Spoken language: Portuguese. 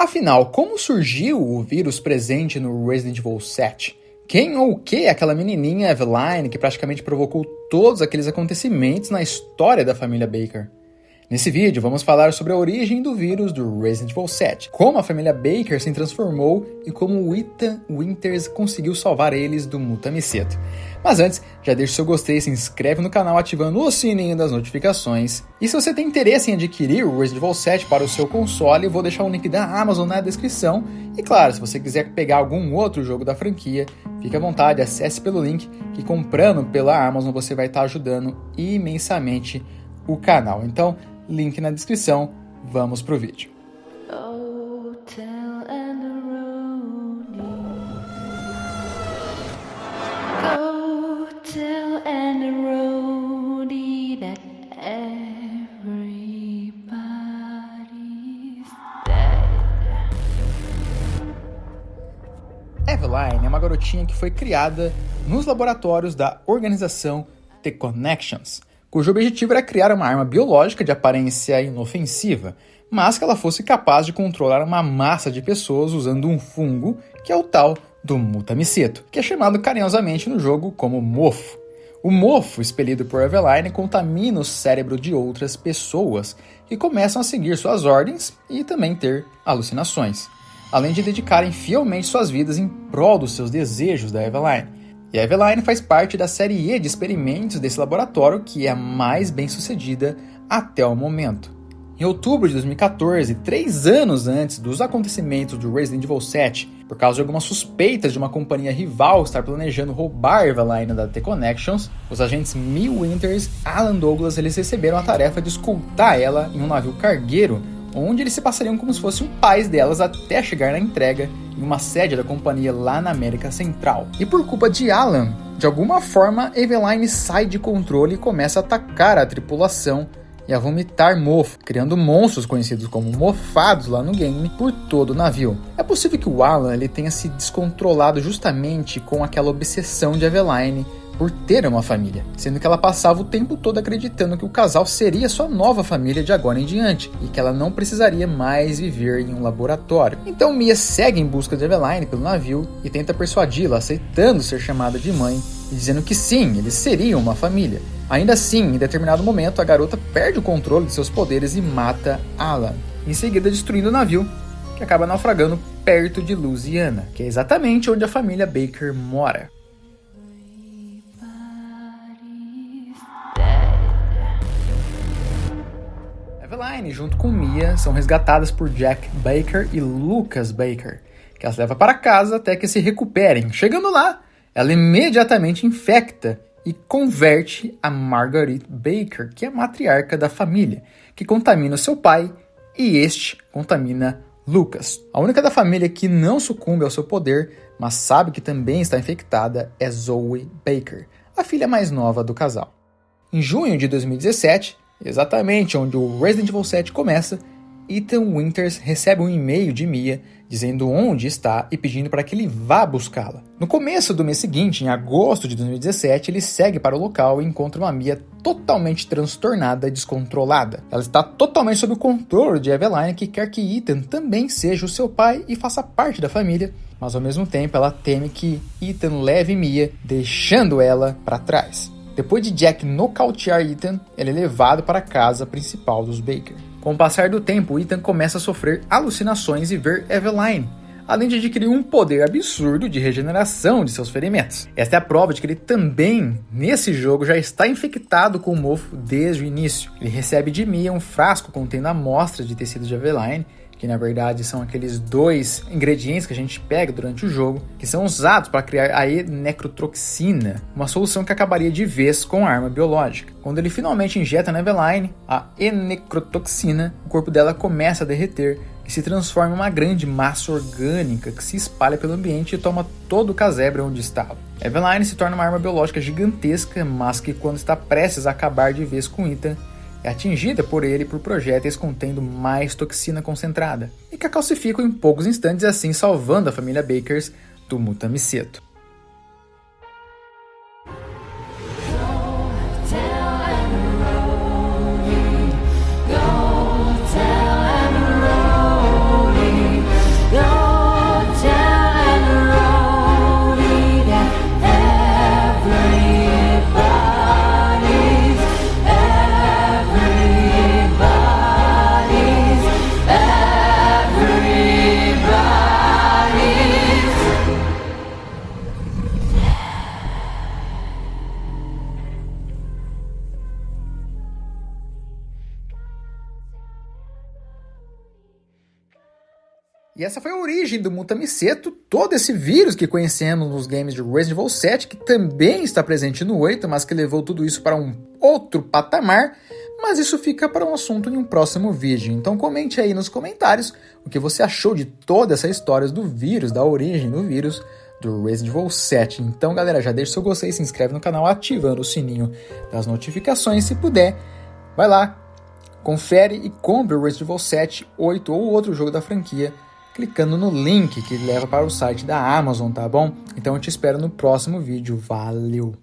Afinal, como surgiu o vírus presente no Resident Evil 7? Quem ou o que é aquela menininha Eveline que praticamente provocou todos aqueles acontecimentos na história da família Baker? Nesse vídeo, vamos falar sobre a origem do vírus do Resident Evil 7, como a família Baker se transformou e como o Ethan Winters conseguiu salvar eles do Mutamiceto. Mas antes, já deixa o seu gostei, se inscreve no canal ativando o sininho das notificações. E se você tem interesse em adquirir o Resident Evil 7 para o seu console, eu vou deixar o link da Amazon na descrição. E claro, se você quiser pegar algum outro jogo da franquia, fique à vontade, acesse pelo link, que comprando pela Amazon você vai estar ajudando imensamente o canal. Então, link na descrição, vamos pro vídeo. Eveline é uma garotinha que foi criada nos laboratórios da organização The Connections, cujo objetivo era criar uma arma biológica de aparência inofensiva, mas que ela fosse capaz de controlar uma massa de pessoas usando um fungo, que é o tal do Mutamiceto, que é chamado carinhosamente no jogo como mofo. O mofo, expelido por Eveline, contamina o cérebro de outras pessoas, que começam a seguir suas ordens e também ter alucinações, além de dedicarem fielmente suas vidas em prol dos seus desejos da Eveline. E a Eveline faz parte da série E de experimentos desse laboratório, que é a mais bem sucedida até o momento. Em outubro de 2014, 3 anos antes dos acontecimentos do Resident Evil 7, por causa de algumas suspeitas de uma companhia rival estar planejando roubar a Eveline da The Connections, os agentes Mia Winters e Alan Douglas eles receberam a tarefa de escoltar ela em um navio cargueiro, onde eles se passariam como se fossem pais delas até chegar na entrega em uma sede da companhia lá na América Central. E por culpa de Alan, de alguma forma, Eveline sai de controle e começa a atacar a tripulação e a vomitar mofo, criando monstros conhecidos como mofados lá no game por todo o navio. É possível que o Alan ele tenha se descontrolado justamente com aquela obsessão de Eveline por ter uma família, sendo que ela passava o tempo todo acreditando que o casal seria sua nova família de agora em diante e que ela não precisaria mais viver em um laboratório. Então Mia segue em busca de Eveline pelo navio e tenta persuadi-la, aceitando ser chamada de mãe e dizendo que sim, eles seriam uma família. Ainda assim, em determinado momento, a garota perde o controle de seus poderes e mata Alan, em seguida destruindo o navio, que acaba naufragando perto de Louisiana, que é exatamente onde a família Baker mora. Eveline, junto com Mia, são resgatadas por Jack Baker e Lucas Baker, que as leva para casa até que se recuperem. Chegando lá, ela imediatamente infecta e converte a Marguerite Baker, que é a matriarca da família, que contamina o seu pai e este contamina Lucas. A única da família que não sucumbe ao seu poder, mas sabe que também está infectada, é Zoe Baker, a filha mais nova do casal. Em junho de 2017, exatamente onde o Resident Evil 7 começa, Ethan Winters recebe um e-mail de Mia dizendo onde está e pedindo para que ele vá buscá-la. No começo do mês seguinte, em agosto de 2017, ele segue para o local e encontra uma Mia totalmente transtornada e descontrolada. Ela está totalmente sob o controle de Eveline, que quer que Ethan também seja o seu pai e faça parte da família, mas ao mesmo tempo ela teme que Ethan leve Mia, deixando ela para trás. Depois de Jack nocautear Ethan, ele é levado para a casa principal dos Baker. Com o passar do tempo, Ethan começa a sofrer alucinações e ver Eveline, além de adquirir um poder absurdo de regeneração de seus ferimentos. Esta é a prova de que ele também, nesse jogo, já está infectado com o mofo desde o início. Ele recebe de Mia um frasco contendo amostras de tecido de Eveline, que na verdade são aqueles 2 ingredientes que a gente pega durante o jogo, que são usados para criar a E-necrotoxina, uma solução que acabaria de vez com a arma biológica. Quando ele finalmente injeta na Eveline a E-necrotoxina, o corpo dela começa a derreter e se transforma em uma grande massa orgânica que se espalha pelo ambiente e toma todo o casebre onde estava. Eveline se torna uma arma biológica gigantesca, mas que quando está prestes a acabar de vez com Ethan, é atingida por ele por projéteis contendo mais toxina concentrada, e que a calcificam em poucos instantes, assim salvando a família Bakers do Mutamiceto. E essa foi a origem do Mutamiceto, todo esse vírus que conhecemos nos games de Resident Evil 7, que também está presente no 8, mas que levou tudo isso para um outro patamar, mas isso fica para um assunto em um próximo vídeo. Então comente aí nos comentários o que você achou de toda essa história do vírus, da origem do vírus do Resident Evil 7. Então galera, já deixa o seu gostei, se inscreve no canal ativando o sininho das notificações, se puder, vai lá, confere e compre o Resident Evil 7, 8 ou outro jogo da franquia, clicando no link que leva para o site da Amazon, tá bom? Então eu te espero no próximo vídeo. Valeu!